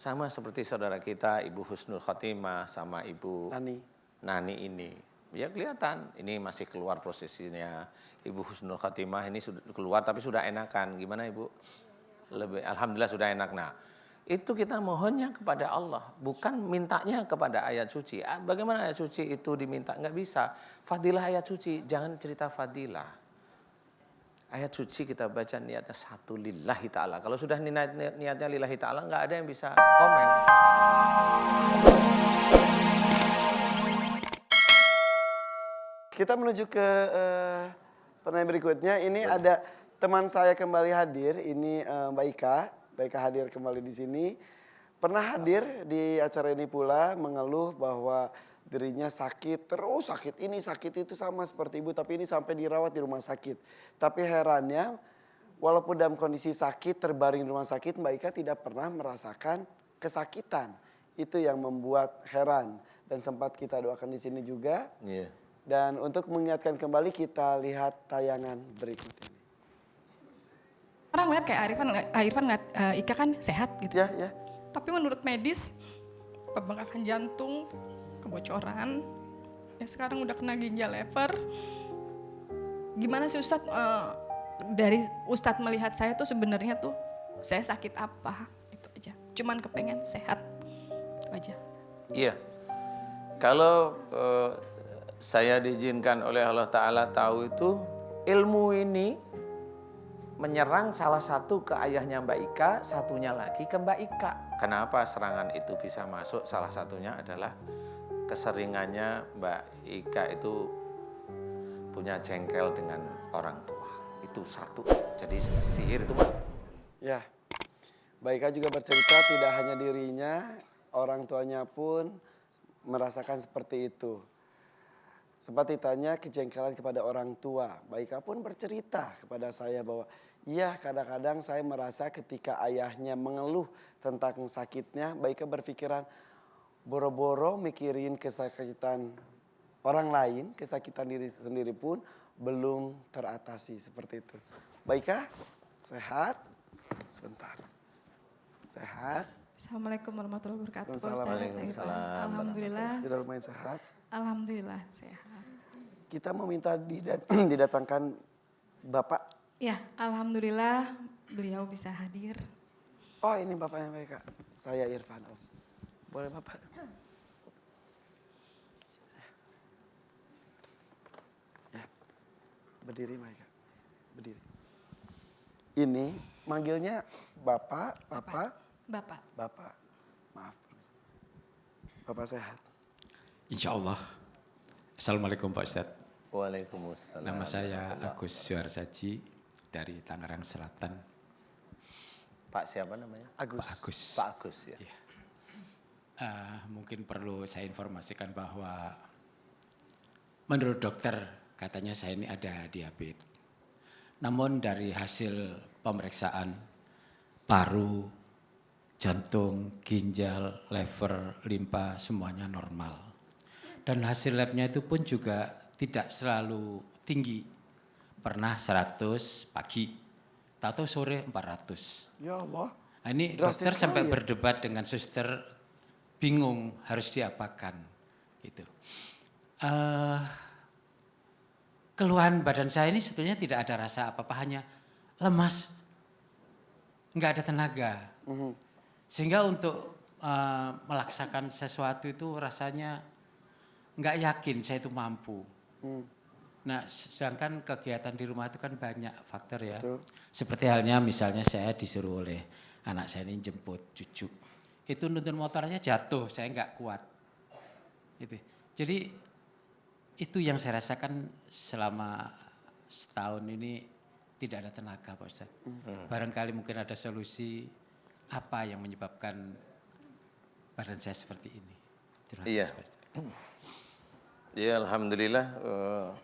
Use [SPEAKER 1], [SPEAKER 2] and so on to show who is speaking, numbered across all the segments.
[SPEAKER 1] sama seperti saudara kita Ibu Husnul Khotimah sama Ibu Nani ini. Ya kelihatan ini masih keluar prosesinya. Ibu Husnul Khotimah ini sudah keluar tapi sudah enakan. Gimana Ibu? Alhamdulillah sudah enak. Nah, itu kita mohonnya kepada Allah, bukan mintanya kepada ayat suci. Bagaimana ayat suci itu diminta? Nggak bisa. Fadilah ayat suci, jangan cerita fadilah. Ayat suci kita baca niatnya satu lillahi ta'ala. Kalau sudah niatnya lillahi ta'ala, nggak ada yang bisa komen.
[SPEAKER 2] Kita menuju ke pertanyaan berikutnya. Ini ada teman saya kembali hadir. Ini Mbak Ika. Mbak Ika hadir kembali di sini. Pernah hadir di acara ini pula mengeluh bahwa dirinya sakit, terus sakit ini sakit itu sama seperti ibu. Tapi ini sampai dirawat di rumah sakit. Tapi herannya walaupun dalam kondisi sakit terbaring di rumah sakit, Mbak Ika tidak pernah merasakan kesakitan. Itu yang membuat heran. Dan sempat kita doakan di sini juga.
[SPEAKER 1] Iya.
[SPEAKER 2] Dan untuk mengingatkan kembali kita lihat tayangan berikut ini.
[SPEAKER 3] Orang lihat kayak Irfan ngeliat Ika kan sehat gitu.
[SPEAKER 2] Ya.
[SPEAKER 3] Tapi menurut medis, pembengkakan jantung, kebocoran, ya sekarang udah kena ginjal lever. Gimana sih Ustadz, dari Ustadz melihat saya tuh sebenarnya tuh saya sakit apa, itu aja. Cuman kepengen sehat, itu aja.
[SPEAKER 1] Iya, kalau saya diizinkan oleh Allah Ta'ala tahu itu, ilmu ini menyerang salah satu ke ayahnya Mbak Ika, satunya lagi ke Mbak Ika. Kenapa serangan itu bisa masuk? Salah satunya adalah keseringannya Mbak Ika itu punya jengkel dengan orang tua. Itu satu. Jadi sihir itu Mbak.
[SPEAKER 2] Ya, Mbak Ika juga bercerita tidak hanya dirinya, orang tuanya pun merasakan seperti itu. Sempat ditanya kejengkelan kepada orang tua. Mbak Ika pun bercerita kepada saya bahwa iya kadang-kadang saya merasa ketika ayahnya mengeluh tentang sakitnya, Mbak Ika berpikiran boro-boro mikirin kesakitan orang lain, kesakitan diri sendiri pun belum teratasi seperti itu. Mbak Ika, sehat? Sebentar. Sehat?
[SPEAKER 3] Assalamualaikum warahmatullahi wabarakatuh.
[SPEAKER 1] Waalaikumsalam.
[SPEAKER 3] Alhamdulillah.
[SPEAKER 2] Sudah lumayan sehat?
[SPEAKER 3] Alhamdulillah sehat.
[SPEAKER 2] Kita meminta didatangkan Bapak.
[SPEAKER 3] Ya, alhamdulillah beliau bisa hadir.
[SPEAKER 2] Oh ini Bapaknya Mbak Ika. Saya Irfan. Boleh Bapak? Ya, berdiri Mbak Ika. Berdiri. Ini manggilnya Bapak. Bapak. Maaf. Bapak sehat?
[SPEAKER 4] Insya Allah. Assalamualaikum Pak Ustadz.
[SPEAKER 1] Waalaikumsalam.
[SPEAKER 4] Nama saya Agus Suharsaji dari Tangerang Selatan.
[SPEAKER 1] Pak siapa namanya?
[SPEAKER 2] Agus.
[SPEAKER 4] Pak Agus.
[SPEAKER 1] Pak Agus ya.
[SPEAKER 4] Ya. Mungkin perlu saya informasikan bahwa menurut dokter katanya saya ini ada diabetes. Namun dari hasil pemeriksaan paru, jantung, ginjal, lever, limpa semuanya normal. Dan hasil labnya itu pun juga tidak selalu tinggi. Pernah 100 pagi, tahu sore 400.
[SPEAKER 2] Ya Allah.
[SPEAKER 4] Nah, ini
[SPEAKER 2] Drastis
[SPEAKER 4] dokter sampai
[SPEAKER 2] ya?
[SPEAKER 4] berdebat dengan suster, bingung harus diapakan. Gitu. Keluhan badan saya ini sebetulnya tidak ada rasa apa-apa, hanya lemas, nggak ada tenaga. Sehingga untuk melaksakan sesuatu itu rasanya nggak yakin saya itu mampu. Nah, sedangkan kegiatan di rumah itu kan banyak faktor ya. Betul. Seperti halnya misalnya saya disuruh oleh anak saya ini jemput cucu. Itu nuntun motor aja jatuh, saya nggak kuat. Gitu. Jadi itu yang saya rasakan selama setahun ini tidak ada tenaga Pak Ustadz. Barangkali mungkin ada solusi apa yang menyebabkan badan saya seperti ini. Terima kasih Pak Ustadz.
[SPEAKER 1] Ya Alhamdulillah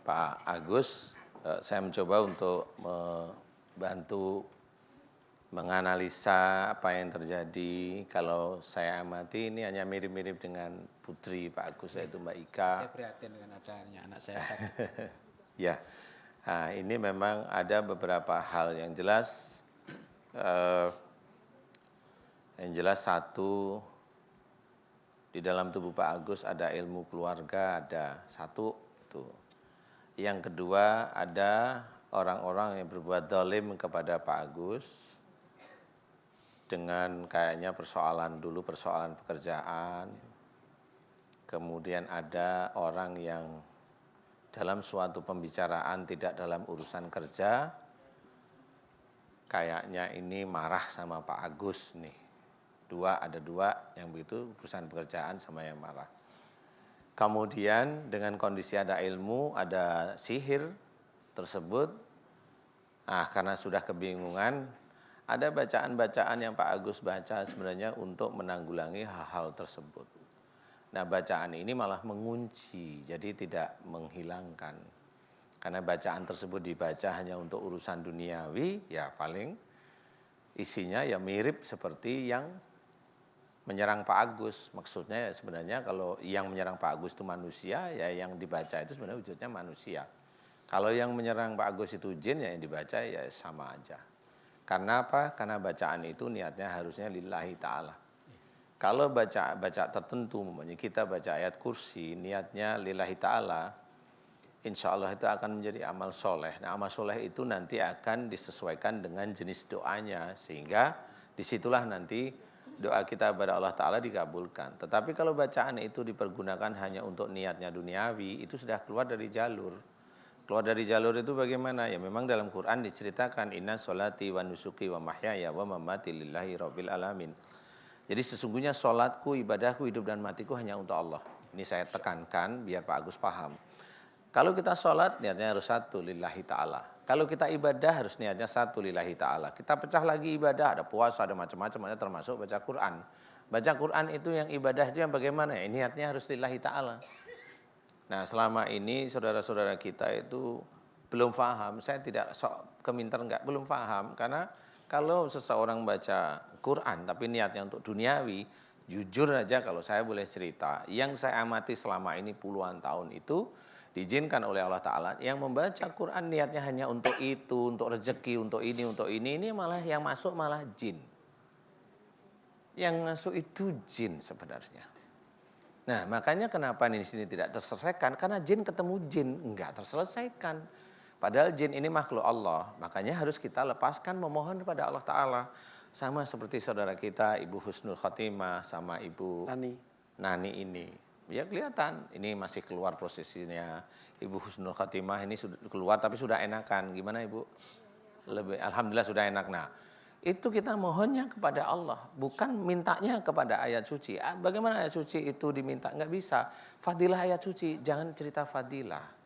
[SPEAKER 1] Pak Agus, saya mencoba untuk membantu menganalisa apa yang terjadi. Kalau saya amati ini hanya mirip-mirip dengan putri Pak Agus yaitu Mbak Ika.
[SPEAKER 4] Saya prihatin dengan adanya anak saya sakit.
[SPEAKER 1] Ya, nah, ini memang ada beberapa hal yang jelas. Yang jelas satu, di dalam tubuh Pak Agus ada ilmu keluarga, ada satu itu. Yang kedua ada orang-orang yang berbuat zalim kepada Pak Agus dengan kayaknya persoalan pekerjaan. Kemudian ada orang yang dalam suatu pembicaraan tidak dalam urusan kerja, kayaknya ini marah sama Pak Agus nih. Ada dua yang begitu, urusan pekerjaan sama yang marah. Kemudian dengan kondisi ada ilmu, ada sihir tersebut, karena sudah kebingungan, ada bacaan-bacaan yang Pak Agus baca sebenarnya untuk menanggulangi hal-hal tersebut. Nah, bacaan ini malah mengunci, jadi tidak menghilangkan. Karena bacaan tersebut dibaca hanya untuk urusan duniawi, ya paling isinya ya mirip seperti yang menyerang Pak Agus. Maksudnya ya sebenarnya kalau yang menyerang Pak Agus itu manusia, ya yang dibaca itu sebenarnya wujudnya manusia. Kalau yang menyerang Pak Agus itu jin, ya yang dibaca ya sama aja. Karena apa? Karena bacaan itu niatnya harusnya lillahi ta'ala. Kalau baca tertentu, umpamanya kita baca ayat kursi, niatnya lillahi ta'ala, insya Allah itu akan menjadi amal soleh. Nah, amal soleh itu nanti akan disesuaikan dengan jenis doanya, sehingga disitulah nanti doa kita kepada Allah Ta'ala dikabulkan. Tetapi kalau bacaan itu dipergunakan hanya untuk niatnya duniawi, itu sudah keluar dari jalur. Keluar dari jalur itu bagaimana? Ya memang dalam Quran diceritakan, inna sholati wa nusuki wa mahyaya wa mamati lillahi rabbil alamin. Jadi sesungguhnya sholatku, ibadahku, hidup dan matiku hanya untuk Allah. Ini saya tekankan biar Pak Agus paham. Kalau kita sholat niatnya harus satu, lillahi ta'ala. Kalau kita ibadah harus niatnya satu, lillahi ta'ala. Kita pecah lagi ibadah, ada puasa, ada macam-macam, termasuk baca Quran. Baca Quran itu yang ibadah itu yang bagaimana? Ya, niatnya harus lillahi ta'ala. Nah, selama ini saudara-saudara kita itu belum paham. Saya tidak keminter belum paham. Karena kalau seseorang baca Quran tapi niatnya untuk duniawi, jujur aja kalau saya boleh cerita, yang saya amati selama ini puluhan tahun itu, diizinkan oleh Allah Ta'ala, yang membaca Quran niatnya hanya untuk itu, untuk rezeki, untuk ini malah yang masuk malah jin. Yang masuk itu jin sebenarnya. Nah, makanya kenapa ini di sini tidak terselesaikan? Karena jin ketemu jin, enggak terselesaikan. Padahal jin ini makhluk Allah, makanya harus kita lepaskan memohon kepada Allah Ta'ala. Sama seperti saudara kita, Ibu Husnul Khotimah, sama Ibu Nani ini. Ya kelihatan, ini masih keluar prosesinya. Ibu Husnul Khotimah ini sudah keluar tapi sudah enakan. Gimana Ibu? Alhamdulillah sudah enak. Nah, itu kita mohonnya kepada Allah, bukan mintanya kepada ayat suci. Bagaimana ayat suci itu diminta? Enggak bisa. Fadilah ayat suci, jangan cerita fadilah.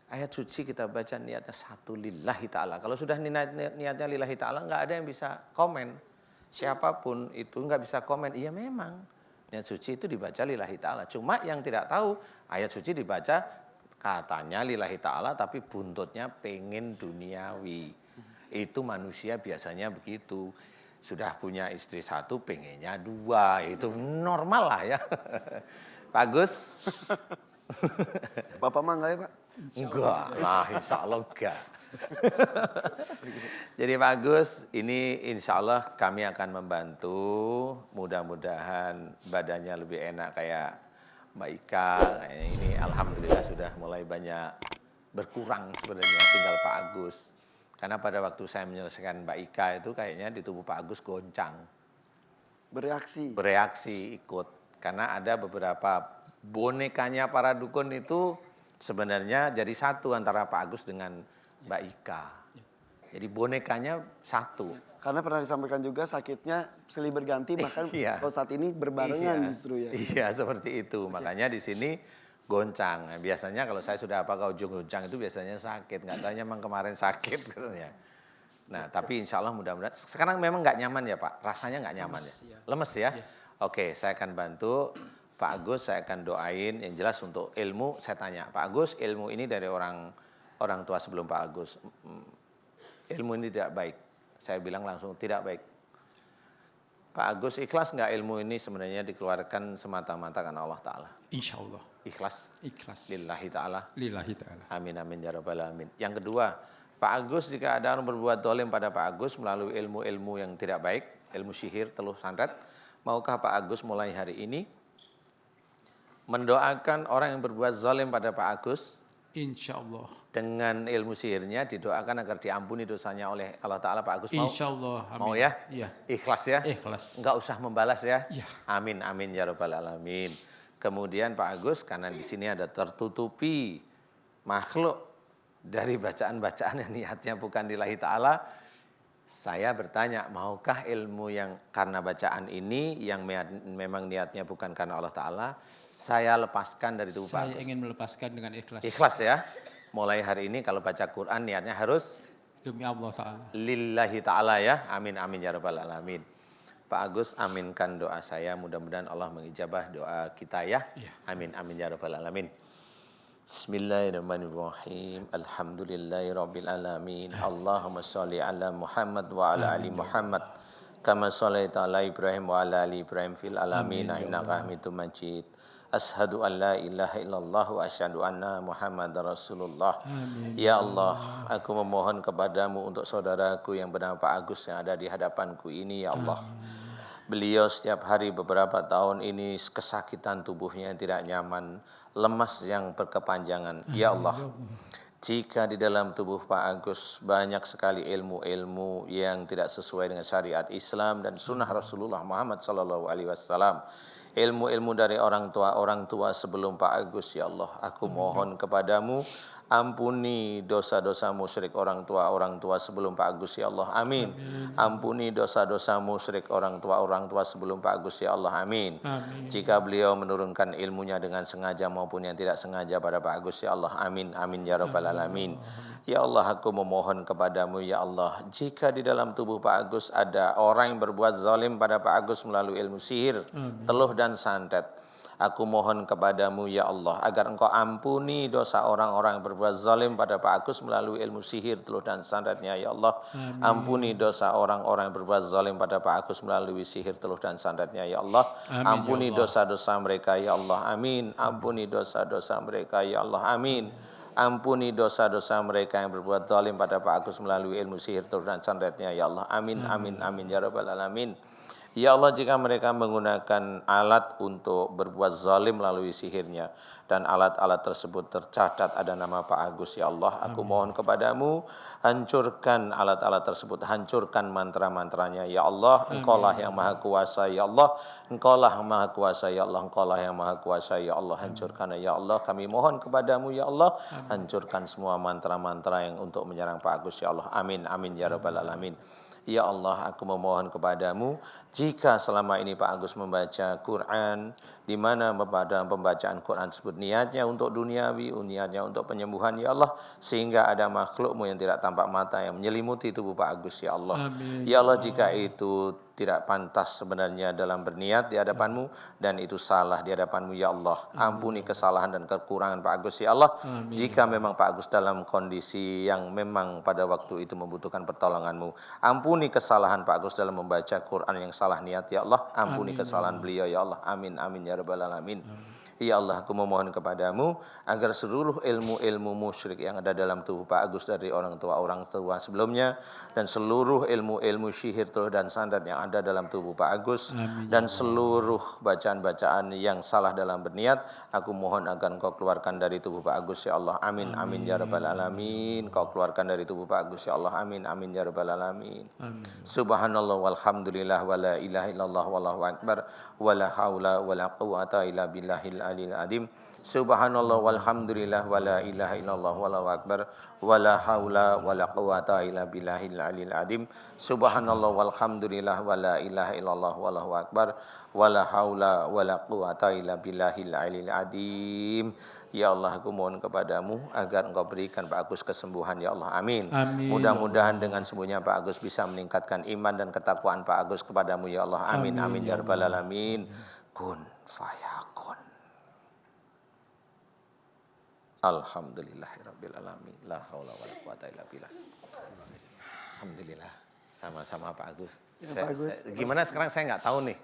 [SPEAKER 1] Ayat suci kita baca niatnya satu, lillahi ta'ala. Kalau sudah niatnya lillahi ta'ala, enggak ada yang bisa komen. Siapapun itu enggak bisa komen. Iya memang. Niat suci itu dibaca lillahi ta'ala. Cuma yang tidak tahu, ayat suci dibaca katanya lillahi ta'ala, tapi buntutnya pengen duniawi. Itu manusia biasanya begitu. Sudah punya istri satu, pengennya dua. Itu normal lah ya. Pak Gus.
[SPEAKER 2] Bapak mah enggak ya Pak?
[SPEAKER 1] Enggak lah, insya Allah enggak. Jadi Pak Agus, ini insya Allah kami akan membantu, mudah-mudahan badannya lebih enak kayak Mbak Ika. Ini alhamdulillah sudah mulai banyak berkurang sebenarnya, tinggal Pak Agus. Karena pada waktu saya menyelesaikan Mbak Ika itu kayaknya di tubuh Pak Agus goncang. Bereaksi ikut. Karena ada beberapa bonekanya para dukun itu sebenarnya jadi satu antara Pak Agus dengan Mbak Ika. Jadi bonekanya satu.
[SPEAKER 2] Karena pernah disampaikan juga sakitnya silih berganti, bahkan kalau saat ini berbarengan justru ya.
[SPEAKER 1] Iya, seperti itu. Makanya di sini goncang. Nah, biasanya kalau saya sudah apa kau ujung goncang itu biasanya sakit. Nggak tahu memang kemarin sakit katanya. Nah, tapi insya Allah mudah-mudahan. Sekarang memang nggak nyaman ya Pak? Rasanya nggak nyaman ya? Lemes ya? Oke, saya akan bantu. Pak Agus saya akan doain, yang jelas untuk ilmu saya tanya, Pak Agus ilmu ini dari orang tua sebelum Pak Agus, ilmu ini tidak baik. Saya bilang langsung tidak baik. Pak Agus ikhlas nggak ilmu ini sebenarnya dikeluarkan semata-mata karena Allah Ta'ala?
[SPEAKER 4] Insya Allah.
[SPEAKER 1] Ikhlas?
[SPEAKER 4] Ikhlas.
[SPEAKER 1] Lillahi Ta'ala?
[SPEAKER 4] Lillahi Ta'ala.
[SPEAKER 1] Amin amin ya rabbal alamin. Yang kedua, Pak Agus, jika ada orang berbuat zalim pada Pak Agus melalui ilmu-ilmu yang tidak baik, ilmu sihir, teluh, santet, maukah Pak Agus mulai hari ini mendoakan orang yang berbuat zalim pada Pak Agus
[SPEAKER 4] Insya Allah.
[SPEAKER 1] dengan ilmu sihirnya, didoakan agar diampuni dosanya oleh Allah Ta'ala. Pak Agus mau?
[SPEAKER 4] Insya Allah. Amin.
[SPEAKER 1] Mau ya?
[SPEAKER 4] Iya.
[SPEAKER 1] Ikhlas ya?
[SPEAKER 4] Ikhlas.
[SPEAKER 1] Enggak usah membalas ya?
[SPEAKER 4] Iya.
[SPEAKER 1] Amin, amin ya rabbal alamin. Kemudian Pak Agus, karena di sini ada tertutupi makhluk dari bacaan-bacaan yang niatnya bukan lillahi ta'ala, saya bertanya, maukah ilmu yang karena bacaan ini yang memang niatnya bukan karena Allah Ta'ala, saya lepaskan dari tubuh Pak Agus?
[SPEAKER 4] Saya ingin melepaskan dengan ikhlas.
[SPEAKER 1] Ikhlas ya? Mulai hari ini kalau baca Quran niatnya harus
[SPEAKER 4] Demi Allah Ta'ala.
[SPEAKER 1] lillahi ta'ala ya. Amin, amin ya rabbal alamin. Pak Agus, aminkan doa saya, mudah-mudahan Allah mengijabah doa kita ya.
[SPEAKER 4] Iya.
[SPEAKER 1] Amin, amin ya rabbal alamin. Bismillahirrahmanirrahim. Alhamdulillahi rabbil alamin. Allahumma sholli ala Muhammad wa ala ali Muhammad. Kama shallaita ala Ibrahim wa ala ali Ibrahim fil alamin innaka Hamidum Majid. Ashhadu an la ilaha illallah wa asyhadu anna Muhammadar Rasulullah. Ya Allah, aku memohon kepadamu untuk saudaraku yang bernama Pak Agus yang ada di hadapanku ini, ya Allah. Beliau setiap hari beberapa tahun ini kesakitan tubuhnya yang tidak nyaman, lemas yang berkepanjangan. Ya Allah, jika di dalam tubuh Pak Agus banyak sekali ilmu-ilmu yang tidak sesuai dengan syariat Islam dan sunnah Rasulullah Muhammad SAW, ilmu-ilmu dari orang tua sebelum Pak Agus, ya Allah, aku mohon kepadamu, ampuni dosa-dosa musyrik orang tua sebelum Pak Agus, ya Allah, amin. Ampuni dosa-dosa musyrik orang tua sebelum Pak Agus, ya Allah, amin. Jika beliau menurunkan ilmunya dengan sengaja maupun yang tidak sengaja pada Pak Agus, ya Allah, amin, amin ya rabbal alamin. Ya Allah, aku memohon kepadamu, ya Allah, jika di dalam tubuh Pak Agus ada orang yang berbuat zalim pada Pak Agus melalui ilmu sihir, teluh dan santet, aku mohon kepadamu, ya Allah, agar engkau ampuni dosa orang-orang yang berbuat zalim pada Pak Agus melalui ilmu sihir, teluh dan santetnya, ya Allah. Ampuni dosa orang-orang yang berbuat zalim pada Pak Agus melalui sihir, teluh dan santetnya, ya Allah. Ampuni dosa-dosa mereka, ya Allah, amin. Ampuni dosa-dosa mereka, ya Allah, amin. Ampuni dosa-dosa mereka yang berbuat zalim pada Pak Agus melalui ilmu sihir, teluh dan santetnya, ya Allah, amin, amin, amin ya rabbal alamin. Ya Allah, jika mereka menggunakan alat untuk berbuat zalim melalui sihirnya dan alat-alat tersebut tercatat ada nama Pak Agus, ya Allah, aku mohon kepadamu, hancurkan alat-alat tersebut, hancurkan mantra-mantranya, ya Allah. Engkaulah yang maha kuasa, ya Allah. Engkaulah maha kuasa, ya Allah. Engkaulah yang maha kuasa, ya Allah. Hancurkan, ya Allah. Kami mohon kepadamu, ya Allah, hancurkan semua mantra-mantra yang untuk menyerang Pak Agus, ya Allah. Amin, amin ya rabbal alamin. Ya Allah, aku memohon kepadamu, jika selama ini Pak Agus membaca Quran, di mana pada pembacaan Quran tersebut niatnya untuk duniawi, niatnya untuk penyembuhan, ya Allah, sehingga ada makhlukmu yang tidak tampak mata yang menyelimuti tubuh Pak Agus, ya Allah. Amin. Ya Allah, jika itu tidak pantas sebenarnya dalam berniat di hadapanmu dan itu salah di hadapanmu, ya Allah, ampuni kesalahan dan kekurangan Pak Agus, ya Allah. Amin. Jika memang Pak Agus dalam kondisi yang memang pada waktu itu membutuhkan pertolonganmu, ampuni kesalahan Pak Agus dalam membaca Quran yang salah niat, ya Allah. Ampuni kesalahan beliau, ya Allah. Amin, amin ya rabbal alamin. Ya Allah, aku memohon kepadamu agar seluruh ilmu-ilmu musyrik yang ada dalam tubuh Pak Agus dari orang tua sebelumnya dan seluruh ilmu-ilmu sihir, teluh dan santet yang ada dalam tubuh Pak Agus, dan seluruh bacaan-bacaan yang salah dalam berniat, aku mohon agar Engkau keluarkan dari tubuh Pak Agus, ya Allah. Amin, amin ya rabbal alamin. Kau keluarkan dari tubuh Pak Agus, ya Allah. Amin, amin ya rabbal alamin. Subhanallah walhamdulillah wala ilaha illallah wallahu akbar wala haula wala quwata illa billahil alil adim. Subhanallah walhamdulillah wala ilaha illallah wallahu akbar wala haula wala quwata illa billahil alil adim. Subhanallah walhamdulillah wala ilaha illallah wallahu akbar wala haula wala quwata illa billahil alil adim. Ya Allah, aku mohon kepadamu agar Engkau berikan Pak Agus kesembuhan, ya Allah. Amin. Mudah-mudahan dengan sembuhnya Pak Agus bisa meningkatkan iman dan ketakwaan Pak Agus kepadamu, ya Allah. Amin, amin ya rabbal alamin. Kun fayakun. Alhamdulillahirabbil alamin. La haula wala quwata illa billah. Alhamdulillah. Sama-sama Pak Agus.
[SPEAKER 2] Ya, Pak Agus.
[SPEAKER 1] Gimana sekarang saya nggak tahu nih.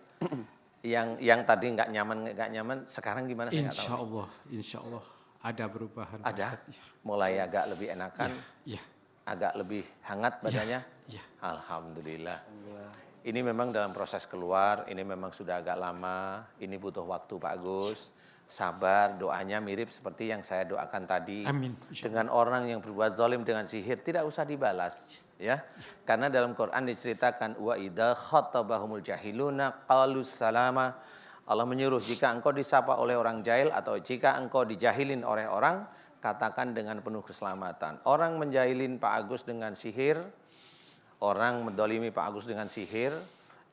[SPEAKER 1] Yang tadi nggak nyaman, sekarang gimana saya nggak tahu.
[SPEAKER 4] Insya Allah ada perubahan.
[SPEAKER 1] Ada?
[SPEAKER 4] Ya.
[SPEAKER 1] Mulai agak lebih enakan.
[SPEAKER 4] Ya.
[SPEAKER 1] agak lebih hangat badannya?
[SPEAKER 4] Iya.
[SPEAKER 1] Alhamdulillah. Ini memang dalam proses keluar, ini memang sudah agak lama, ini butuh waktu Pak Agus. Sabar, doanya mirip seperti yang saya doakan tadi.
[SPEAKER 4] Amin.
[SPEAKER 1] Dengan orang yang berbuat zalim dengan sihir, tidak usah dibalas. Ya, karena dalam Quran diceritakan wa idza khatabahumul jahiluna qalu salama. Allah menyuruh jika engkau disapa oleh orang jahil atau jika engkau dijahilin oleh orang, katakan dengan penuh keselamatan. Orang menjahilin Pak Agus dengan sihir, orang mendolimi Pak Agus dengan sihir,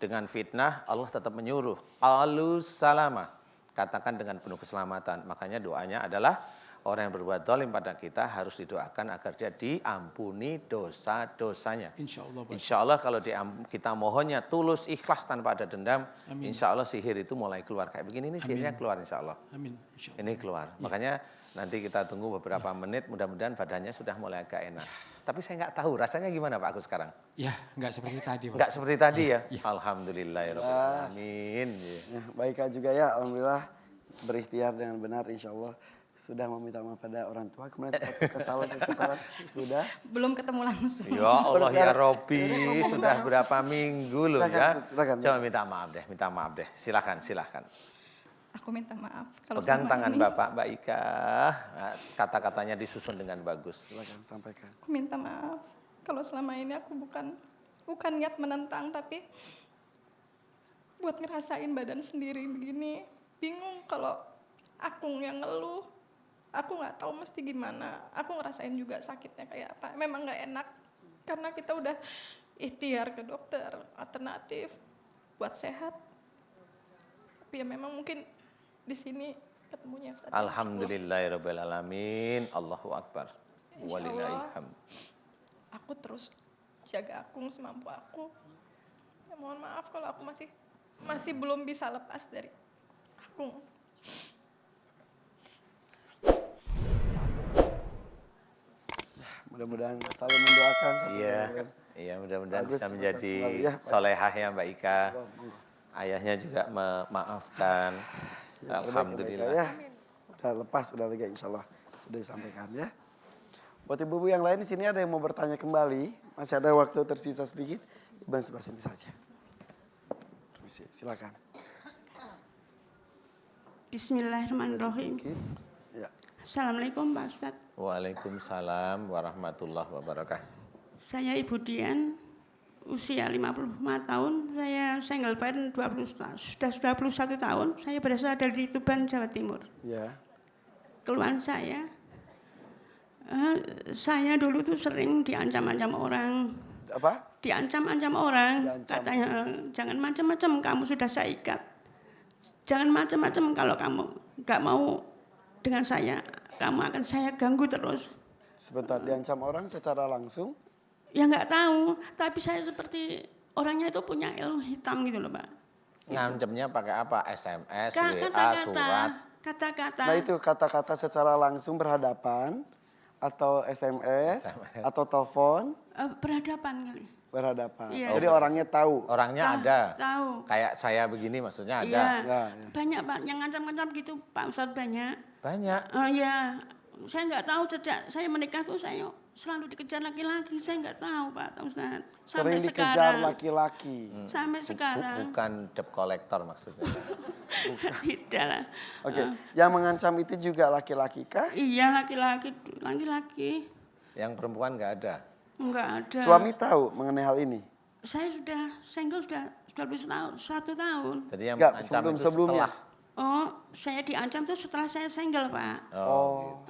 [SPEAKER 1] dengan fitnah, Allah tetap menyuruh qalu salama. Katakan dengan penuh keselamatan. Makanya doanya adalah orang yang berbuat zalim pada kita harus didoakan agar dia diampuni dosa-dosanya. Insya Allah kalau kita mohonnya tulus, ikhlas tanpa ada dendam, insya Allah sihir itu mulai keluar. Kayak begini ini sihirnya keluar insya Allah.
[SPEAKER 4] Amin.
[SPEAKER 1] Ini keluar. Makanya nanti kita tunggu beberapa menit, mudah-mudahan badannya sudah mulai agak enak. Tapi saya nggak tahu rasanya gimana Pak Agus sekarang.
[SPEAKER 4] Ya, nggak seperti tadi. Pak.
[SPEAKER 1] Nggak seperti tadi ya. Alhamdulillahirobbilalamin.
[SPEAKER 2] Ya, baik Kak juga ya, alhamdulillah berikhtiar dengan benar insya Allah. Sudah meminta maaf pada orang tua, kemudian kesalahan sudah.
[SPEAKER 3] Belum ketemu langsung.
[SPEAKER 1] Ya Allah ya Robbi, sudah berapa minggu loh ya.
[SPEAKER 2] Silakan.
[SPEAKER 1] Coba minta maaf deh. Silakan.
[SPEAKER 3] Aku minta maaf kalau
[SPEAKER 1] Pegang
[SPEAKER 3] selama
[SPEAKER 1] tangan
[SPEAKER 3] ini
[SPEAKER 1] Bapak, Mbak Ika. Nah, kata-katanya disusun dengan bagus.
[SPEAKER 2] Silakan sampaikan.
[SPEAKER 3] aku minta maaf kalau selama ini aku bukan niat menentang, tapi buat ngerasain badan sendiri begini. Bingung kalau aku yang ngeluh, aku nggak tahu mesti gimana. Aku ngerasain juga sakitnya kayak apa. Memang nggak enak karena kita udah ikhtiar ke dokter alternatif buat sehat. Tapi ya memang mungkin di sini ketemunya Ustaz.
[SPEAKER 1] Alhamdulillahirobbilalamin. Allahu Akbar. Walillahilhamd.
[SPEAKER 3] Aku terus jaga Akung semampu aku. Ya, mohon maaf kalau aku masih belum bisa lepas dari Akung.
[SPEAKER 2] Mudah-mudahan selalu mendoakan.
[SPEAKER 1] Iya mudah-mudahan
[SPEAKER 2] Bagus,
[SPEAKER 1] bisa menjadi
[SPEAKER 2] ya, Pak.
[SPEAKER 1] solehah ya Mbak Ika. Ayahnya juga memaafkan.
[SPEAKER 2] Ya,
[SPEAKER 1] Alhamdulillah.
[SPEAKER 2] ya. Udah lepas, udah lega insya Allah. Sudah disampaikan ya. Buat ibu-ibu yang lain di sini ada yang mau bertanya kembali. Masih ada waktu tersisa sedikit. Iban sebelah sini saja. Permisi, silakan.
[SPEAKER 5] Bismillahirrahmanirrahim.
[SPEAKER 2] Ya.
[SPEAKER 5] Assalamualaikum Pak Ustadz.
[SPEAKER 1] Waalaikumsalam warahmatullahi wabarakatuh.
[SPEAKER 5] Saya Ibu Dian, usia 55 tahun. Saya single parent 21 tahun. Saya berasal dari Tuban, Jawa Timur.
[SPEAKER 2] Ya.
[SPEAKER 5] Keluhan saya dulu tuh sering diancam-ancam orang.
[SPEAKER 2] Apa?
[SPEAKER 5] Diancam-ancam orang.
[SPEAKER 2] Diancam.
[SPEAKER 5] Katanya jangan macam-macam, kamu sudah saya ikat. Jangan macam-macam kalau kamu nggak mau dengan saya, kamu akan saya ganggu terus.
[SPEAKER 2] Sebentar, diancam orang secara langsung.
[SPEAKER 5] Ya nggak tahu, tapi saya seperti orangnya itu punya ilmu hitam gitu loh Pak.
[SPEAKER 1] Ngancemnya pakai apa? SMS, WA,
[SPEAKER 5] Kata-kata,
[SPEAKER 1] surat.
[SPEAKER 5] kata-kata.
[SPEAKER 2] Nah itu kata-kata secara langsung berhadapan. Atau SMS. Atau telepon.
[SPEAKER 5] Berhadapan kali.
[SPEAKER 2] Berhadapan.
[SPEAKER 5] Iya.
[SPEAKER 2] Jadi orangnya tahu.
[SPEAKER 1] Orangnya ada.
[SPEAKER 5] Tahu.
[SPEAKER 1] Kayak saya begini maksudnya ada.
[SPEAKER 5] Iya.
[SPEAKER 2] Ya.
[SPEAKER 5] Banyak Pak yang ngancam-ngancam gitu Pak Ustadz banyak.
[SPEAKER 1] Banyak.
[SPEAKER 5] Ya, saya nggak tahu sejak saya menikah tuh saya selalu dikejar laki-laki. Saya nggak tahu Pak Ustadz. Sampai
[SPEAKER 2] Sering dikejar
[SPEAKER 5] sekarang.
[SPEAKER 2] laki-laki.
[SPEAKER 5] Sampai sekarang.
[SPEAKER 1] Bukan debt collector maksudnya.
[SPEAKER 5] Tidak lah.
[SPEAKER 2] Oke, yang mengancam itu juga laki-laki kah?
[SPEAKER 5] Iya laki-laki.
[SPEAKER 1] Yang perempuan nggak ada.
[SPEAKER 5] Enggak ada.
[SPEAKER 2] Suami tahu mengenai hal ini?
[SPEAKER 5] Saya sudah single sudah 1 tahun.
[SPEAKER 1] Jadi yang
[SPEAKER 2] Enggak,
[SPEAKER 1] mengancam itu
[SPEAKER 2] sebelumnya.
[SPEAKER 1] setelah.
[SPEAKER 5] Oh, saya diancam tuh setelah saya single Pak.
[SPEAKER 1] Oh,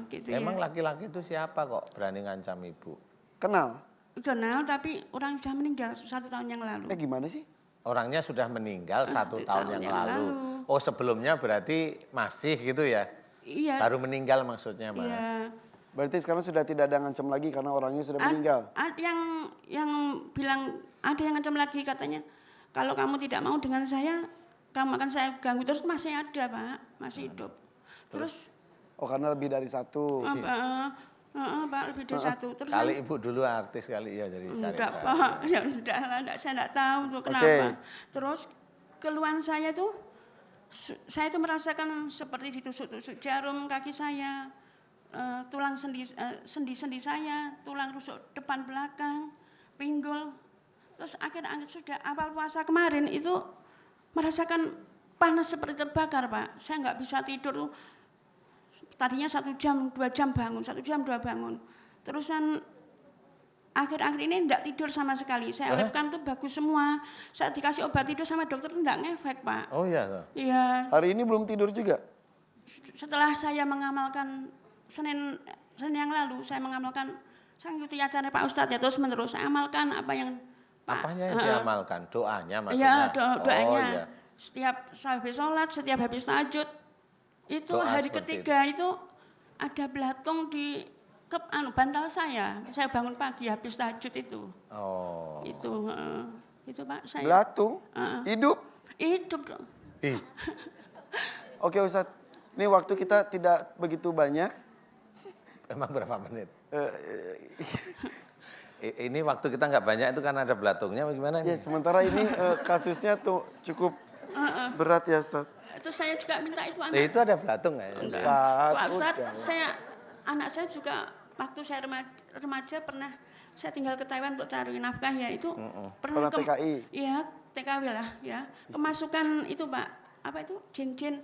[SPEAKER 5] Gitu
[SPEAKER 1] Emang
[SPEAKER 5] ya.
[SPEAKER 1] laki-laki itu siapa kok berani ngancam ibu?
[SPEAKER 2] Kenal?
[SPEAKER 5] Kenal tapi orang sudah meninggal 1 tahun yang lalu.
[SPEAKER 2] Gimana sih?
[SPEAKER 1] Orangnya sudah meninggal 1 tahun
[SPEAKER 5] tahun
[SPEAKER 1] yang
[SPEAKER 5] yang
[SPEAKER 1] lalu.
[SPEAKER 5] lalu.
[SPEAKER 1] Oh sebelumnya berarti masih gitu ya?
[SPEAKER 5] Iya.
[SPEAKER 1] Baru meninggal maksudnya Mas.
[SPEAKER 5] Iya.
[SPEAKER 2] Berarti sekarang sudah tidak ada ngancam lagi karena orangnya sudah meninggal.
[SPEAKER 5] Yang bilang ada yang ngancam lagi katanya kalau kamu tidak mau dengan saya, kamu akan saya ganggu terus. Masih ada Pak, masih hidup. Terus
[SPEAKER 2] Oh karena lebih dari satu.
[SPEAKER 5] Pak lebih dari 1. Terus
[SPEAKER 1] Kali ibu dulu artis kali ya jadi cari.
[SPEAKER 5] enggak Pak, ya enggak lah, saya enggak tahu tuh kenapa. Terus keluhan saya tuh, saya tuh merasakan seperti ditusuk-tusuk jarum kaki saya. tulang sendi-sendi saya, tulang rusuk depan belakang, pinggul. Terus akhir-akhir sudah awal puasa kemarin itu merasakan panas seperti terbakar, Pak. Saya nggak bisa tidur tuh. Tadinya 1 jam, 2 jam bangun, 1 jam 2 bangun. Terusan akhir-akhir ini enggak tidur sama sekali. Saya oleskan tuh bagus semua. Saya dikasih obat tidur sama dokter tuh enggak ngefek, Pak.
[SPEAKER 1] Oh iya.
[SPEAKER 5] Iya.
[SPEAKER 2] Hari ini belum tidur juga?
[SPEAKER 5] Setelah saya mengamalkan Senin yang lalu, saya mengamalkan, saya ngikuti acara Pak Ustadz ya, terus menerus saya amalkan apa yang Pak.
[SPEAKER 1] Apanya yang diamalkan? Doanya maksudnya?
[SPEAKER 5] Iya, doanya.
[SPEAKER 1] Oh, iya.
[SPEAKER 5] Setiap habis sholat, setiap habis tahajud, itu
[SPEAKER 1] Doa
[SPEAKER 5] hari
[SPEAKER 1] seperti
[SPEAKER 5] ketiga itu ada belatung di bantal saya bangun pagi habis tahajud itu.
[SPEAKER 1] Oh.
[SPEAKER 5] Itu Pak saya.
[SPEAKER 2] Belatung? Hidup?
[SPEAKER 5] Hidup dong.
[SPEAKER 2] Oke Ustadz, ini waktu kita tidak begitu banyak.
[SPEAKER 1] Emang berapa menit? Ini waktu kita nggak banyak itu kan ada belatungnya bagaimana
[SPEAKER 2] Ya,
[SPEAKER 1] ini?
[SPEAKER 2] sementara ini kasusnya tuh cukup berat ya Ustadz.
[SPEAKER 5] Itu saya juga minta itu anak.
[SPEAKER 1] Itu ada belatung nggak ya?
[SPEAKER 2] Ustadz,
[SPEAKER 5] Pak Ustadz,
[SPEAKER 2] udah.
[SPEAKER 5] anak saya juga waktu saya remaja pernah saya tinggal ke Taiwan untuk cari nafkah ya itu
[SPEAKER 2] Pernah TKI?
[SPEAKER 5] Iya, TKW lah ya. Kemasukan itu Pak, apa itu cincin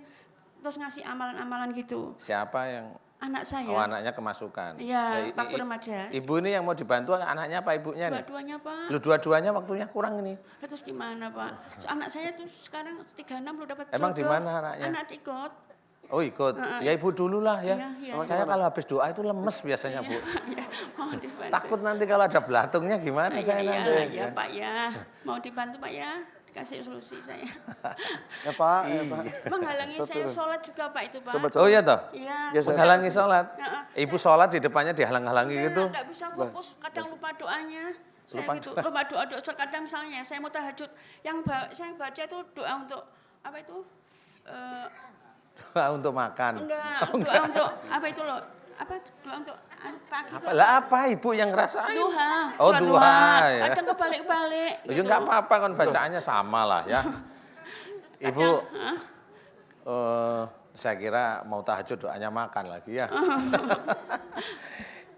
[SPEAKER 5] terus ngasih amalan-amalan gitu.
[SPEAKER 1] Siapa yang?
[SPEAKER 5] Anak saya.
[SPEAKER 1] Oh, anaknya kemasukan.
[SPEAKER 5] Iya, waktu remaja.
[SPEAKER 1] Ibu ini yang mau dibantu anaknya apa ibunya nih?
[SPEAKER 5] Dua-duanya Pak.
[SPEAKER 1] Lu dua-duanya waktunya kurang ini.
[SPEAKER 5] Terus gimana Pak? Anak saya tuh sekarang 36 belum dapat jodoh.
[SPEAKER 1] Emang di mana anaknya?
[SPEAKER 5] Anak ikut.
[SPEAKER 1] Oh ikut. Ya ibu dulu lah ya.
[SPEAKER 5] Iya.
[SPEAKER 1] Saya kalau habis doa itu lemes biasanya Bu.
[SPEAKER 5] Iya, mau dibantu.
[SPEAKER 1] Takut nanti kalau ada belatungnya gimana saya nanti.
[SPEAKER 5] Iya Pak ya. Mau dibantu Pak ya. Dikasih solusi saya.
[SPEAKER 2] Ya Pak, ya Pak.
[SPEAKER 5] Menghalangi saya sholat juga Pak itu Pak.
[SPEAKER 2] Coba.
[SPEAKER 1] Oh iya toh?
[SPEAKER 5] Iya.
[SPEAKER 2] Ya, saya-
[SPEAKER 1] Menghalangi sholat.
[SPEAKER 5] Ya,
[SPEAKER 1] Ibu sholat di depannya dihalang-halangi gitu.
[SPEAKER 5] Enggak bisa fokus, kadang lupa doanya. Saya gitu, lupa doa-doa. Kadang misalnya saya mau tahajud, saya baca itu doa untuk apa itu?
[SPEAKER 1] Doa untuk makan.
[SPEAKER 5] Doa untuk apa itu loh? Apa doa untuk pagi?
[SPEAKER 1] Apa ibu yang ngerasain?
[SPEAKER 5] Duha.
[SPEAKER 1] Oh
[SPEAKER 5] sholat
[SPEAKER 1] duha ya.
[SPEAKER 5] Kadang kebalik-balik.
[SPEAKER 1] Ya nggak apa-apa kan bacaannya sama lah ya. Ibu, saya kira mau tahajud doanya makan lagi ya.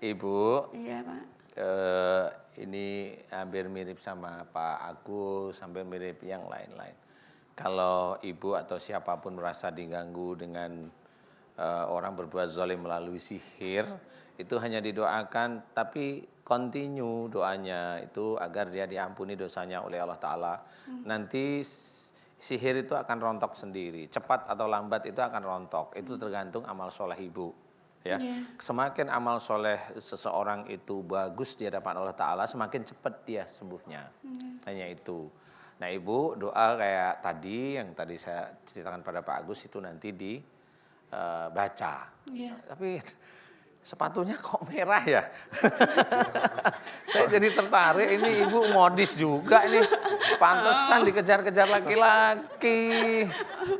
[SPEAKER 1] Ibu,
[SPEAKER 5] Iya Pak.
[SPEAKER 1] ini hampir mirip sama Pak Agus, hampir mirip yang lain-lain. Kalau ibu atau siapapun merasa diganggu dengan orang berbuat zalim melalui sihir, itu hanya didoakan, tapi continue doanya itu agar dia diampuni dosanya oleh Allah Ta'ala. Nanti sihir itu akan rontok sendiri, cepat atau lambat itu akan rontok, itu tergantung amal soleh ibu. Ya, semakin amal soleh seseorang itu bagus di hadapan Allah Ta'ala, semakin cepat dia sembuhnya. Hanya itu. Nah ibu doa kayak tadi yang tadi saya ceritakan pada Pak Agus itu nanti dibaca. Tapi sepatunya kok merah ya? Saya jadi tertarik, ini ibu modis juga ini. Pantesan dikejar-kejar laki-laki.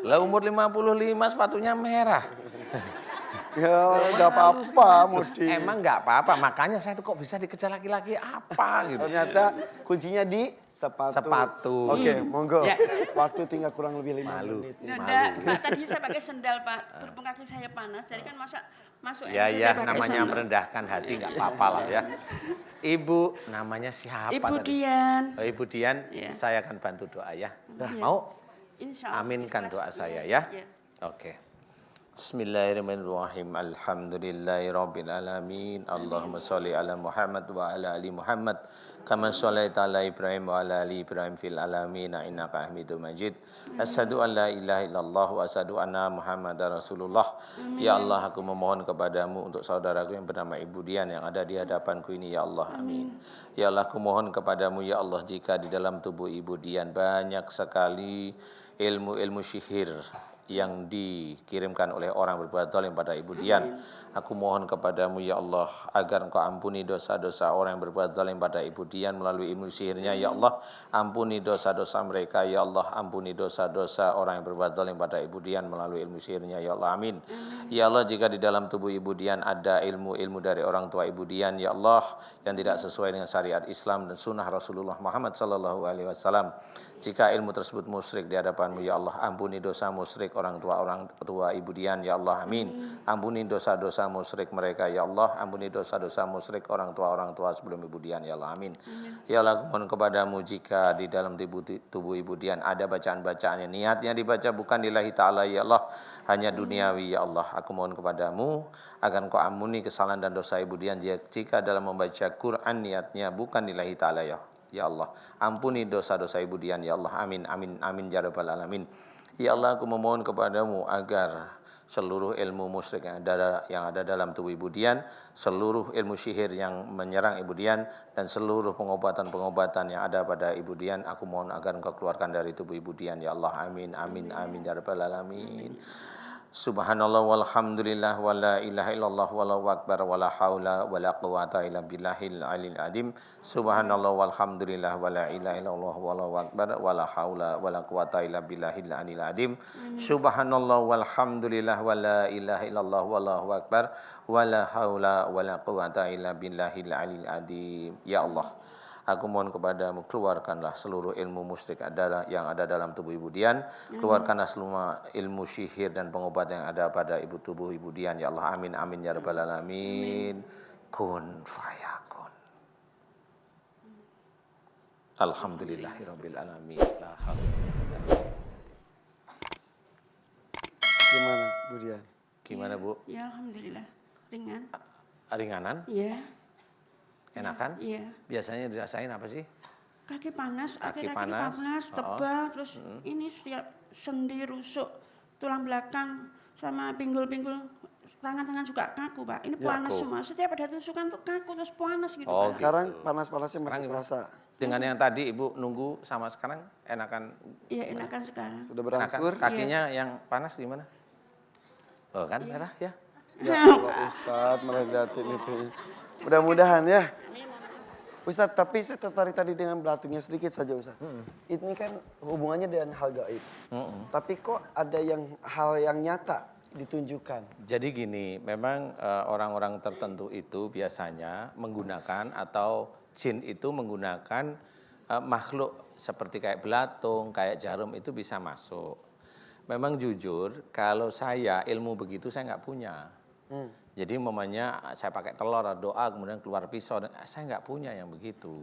[SPEAKER 1] Lah umur 55 sepatunya merah.
[SPEAKER 2] Ya nggak apa-apa Mudi.
[SPEAKER 1] Emang nggak apa-apa, makanya saya tuh kok bisa dikejar laki-laki apa gitu.
[SPEAKER 2] Ternyata kuncinya di sepatu.
[SPEAKER 1] Sepatu.
[SPEAKER 2] Oke, monggo. Waktu tinggal kurang lebih 5 menit.
[SPEAKER 5] Nggak, Pak, tadi saya pakai sendal Pak, berhubung kaki saya panas, jadi kan masuk
[SPEAKER 1] Ya
[SPEAKER 5] saya pakai
[SPEAKER 1] namanya
[SPEAKER 5] sendal.
[SPEAKER 1] merendahkan hati nggak apa-apa lah ya. Ibu namanya siapa
[SPEAKER 5] Ibu
[SPEAKER 1] tadi?
[SPEAKER 5] Dian.
[SPEAKER 1] Oh, Ibu Dian,
[SPEAKER 5] Iya.
[SPEAKER 1] saya akan bantu doa ya. Mau?
[SPEAKER 5] Insya Allah.
[SPEAKER 1] Aminkan
[SPEAKER 5] ikhlas.
[SPEAKER 1] doa saya ya.
[SPEAKER 5] Iya.
[SPEAKER 1] Oke. Bismillahirrahmanirrahim. Alhamdulillahirrabbilalamin. Allahumma sholli ala Muhammad wa ala ali Muhammad kama shallaita ala Ibrahim wa ala ali Ibrahim fil alamin innaka Hamidum Majid. Asyhadu an la ilaha illallah wa asyhadu anna Muhammadar Rasulullah. Ya Allah, aku memohon kepadamu untuk saudaraku yang bernama Ibu Dian yang ada di hadapanku ini ya Allah. Amin. Ya Allah, aku mohon kepadamu ya Allah, jika di dalam tubuh Ibu Dian banyak sekali ilmu-ilmu sihir yang dikirimkan oleh orang berbuat zalim pada Ibu Dian. Aku mohon kepadamu ya Allah agar Engkau ampuni dosa-dosa orang yang berbuat zalim pada Ibu Dian melalui ilmu sihirnya ya Allah. Ampuni dosa-dosa mereka ya Allah. Ampuni dosa-dosa orang yang berbuat zalim pada Ibu Dian melalui ilmu sihirnya ya Allah. Amin. Ya Allah, jika di dalam tubuh Ibu Dian ada ilmu-ilmu dari orang tua Ibu Dian ya Allah yang tidak sesuai dengan syariat Islam dan sunnah Rasulullah Muhammad sallallahu alaihi wasallam, jika ilmu tersebut musyrik di hadapanmu ya Allah, ampuni dosa musyrik orang tua Ibu Dian ya Allah. Amin. Ampuni dosa-dosa dosa-dosa musyrik mereka. Ya Allah, ampuni dosa-dosa musyrik orang tua sebelum Ibu Dian. Ya Allah, amin. Ya Allah, aku mohon kepadamu jika di dalam tubuh Ibu Dian ada bacaan-bacaan yang niatnya dibaca bukan lillahi ta'ala, ya Allah, hanya duniawi. Ya Allah, aku mohon kepadamu agar Engkau ampuni kesalahan dan dosa Ibu Dian jika dalam membaca Quran niatnya bukan lillahi ta'ala, ya Allah, ampuni dosa-dosa Ibu Dian. Ya Allah, amin, amin, amin, ya rabbal alamin. Ya Allah, aku memohon kepadamu agar seluruh ilmu musyrik yang ada dalam tubuh Ibu Dian, seluruh ilmu sihir yang menyerang Ibu Dian, dan seluruh pengobatan-pengobatan yang ada pada Ibu Dian, aku mohon agar Engkau keluarkan dari tubuh Ibu Dian. Ya Allah, amin, amin, amin, ya rabbal alamin. Subhanallah walhamdulillah wa la ilaha illallah wallahu akbar wa la haula wa la quwata illa billahil aliyil azim. Subhanallah walhamdulillah wa la ilaha illallah wallahu akbar wa la haula wa la quwata illa billahil aliyil azim. Subhanallah walhamdulillah wa la ilaha illallah wallahu akbar wa la haula wa la quwata illa billahil aliyil azim. Ya Allah, aku mohon kepadamu, keluarkanlah seluruh ilmu musyrik yang ada dalam tubuh Ibu Dian. Keluarkanlah semua ilmu sihir dan pengobatan yang ada pada tubuh Ibu Dian. Ya Allah, amin, amin, ya rabbal alamin. Kun fayakun. Alhamdulillahirabbil alamin. La haula wala quwwata illa billah.
[SPEAKER 2] Gimana Bu Dian?
[SPEAKER 1] Gimana, Bu?
[SPEAKER 5] Ya alhamdulillah, ringan.
[SPEAKER 1] Ringanan?
[SPEAKER 5] Iya.
[SPEAKER 1] Enakan?
[SPEAKER 5] Iya.
[SPEAKER 1] Biasanya dirasain apa sih?
[SPEAKER 5] Kaki panas,
[SPEAKER 1] Kaki
[SPEAKER 5] akhir-akhir
[SPEAKER 1] panas,
[SPEAKER 5] panas, tebal, terus ini setiap sendi rusuk, tulang belakang sama pinggul-pinggul, tangan-tangan juga kaku, Pak. Ini panas semua. Setiap ada tusukan tuh kaku terus panas gitu,
[SPEAKER 1] Oh,
[SPEAKER 5] Pak.
[SPEAKER 2] Sekarang panas-panasnya masih
[SPEAKER 1] Sekarang
[SPEAKER 2] terasa.
[SPEAKER 1] Dengan yang tadi Ibu nunggu sama sekarang enakan?
[SPEAKER 5] Iya, enakan sekarang.
[SPEAKER 2] Sudah
[SPEAKER 1] Enakan?
[SPEAKER 2] berangsur.
[SPEAKER 1] Kakinya yang panas gimana? Oh kan merah ya?
[SPEAKER 2] Ya Allah Ustadz, meledatin itu. Mudah-mudahan ya. Ustadz, tapi saya tertarik tadi dengan belatungnya sedikit saja Ustadz. Ini kan hubungannya dengan hal gaib. Tapi kok ada hal yang nyata ditunjukkan?
[SPEAKER 1] Jadi gini, memang orang-orang tertentu itu biasanya menggunakan atau jin itu menggunakan makhluk seperti kayak belatung, kayak jarum itu bisa masuk. Memang jujur, kalau saya ilmu begitu saya nggak punya. Jadi umpamanya saya pakai telur, doa, kemudian keluar pisau, saya nggak punya yang begitu.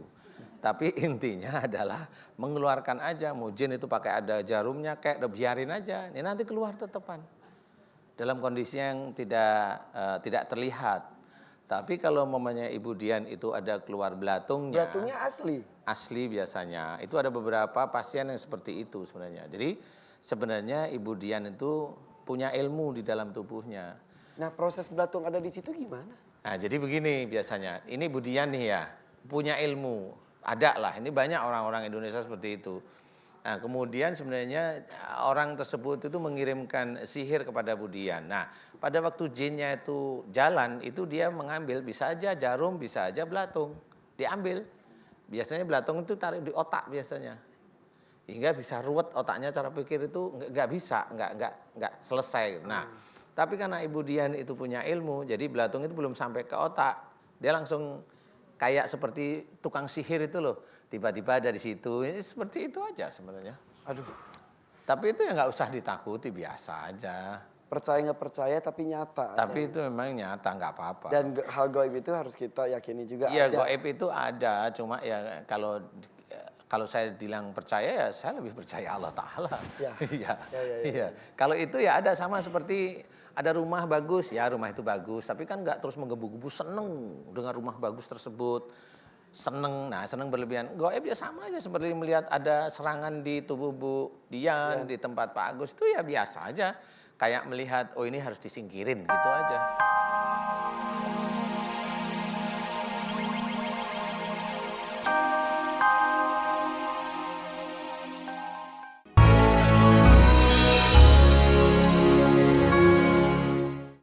[SPEAKER 1] Tapi intinya adalah mengeluarkan aja, mau jin itu pakai ada jarumnya, kayak biarin aja, ini nanti keluar tetepan. Dalam kondisi yang tidak terlihat. Tapi kalau umpamanya Ibu Dian itu ada keluar belatungnya.
[SPEAKER 2] Belatungnya asli?
[SPEAKER 1] Asli biasanya. Itu ada beberapa pasien yang seperti itu sebenarnya. Jadi sebenarnya Ibu Dian itu punya ilmu di dalam tubuhnya.
[SPEAKER 2] Nah proses belatung ada di situ gimana?
[SPEAKER 1] Nah jadi begini biasanya, ini Bu Dian nih ya, punya ilmu, ada lah, ini banyak orang-orang Indonesia seperti itu. Nah kemudian sebenarnya orang tersebut itu mengirimkan sihir kepada Bu Dian. Nah pada waktu jinnya itu jalan, itu dia mengambil, bisa aja jarum, bisa aja belatung, diambil. Biasanya belatung itu tarik di otak biasanya. Hingga bisa ruwet otaknya, cara pikir itu nggak bisa, nggak selesai. Nah tapi karena Ibu Dian itu punya ilmu, jadi belatung itu belum sampai ke otak. Dia langsung kayak seperti tukang sihir itu loh. Tiba-tiba ada di situ, ini seperti itu aja sebenarnya.
[SPEAKER 2] Aduh.
[SPEAKER 1] Tapi itu ya nggak usah ditakuti, biasa aja.
[SPEAKER 2] Percaya nggak percaya tapi nyata.
[SPEAKER 1] Tapi itu memang nyata, nggak apa-apa.
[SPEAKER 2] Dan hal gaib itu harus kita yakini juga
[SPEAKER 1] Iya,
[SPEAKER 2] ada.
[SPEAKER 1] gaib itu ada, cuma ya kalau saya bilang percaya ya saya lebih percaya Allah Ta'ala.
[SPEAKER 2] Ya.
[SPEAKER 1] Iya. Kalau itu ya ada sama seperti ada rumah bagus, ya rumah itu bagus. Tapi kan nggak terus menggebu-gebu seneng dengan rumah bagus tersebut. Seneng berlebihan. Gaib ya sama aja seperti melihat ada serangan di tubuh Bu Dian, di tempat Pak Agus itu ya biasa aja. Kayak melihat, oh ini harus disingkirin gitu aja.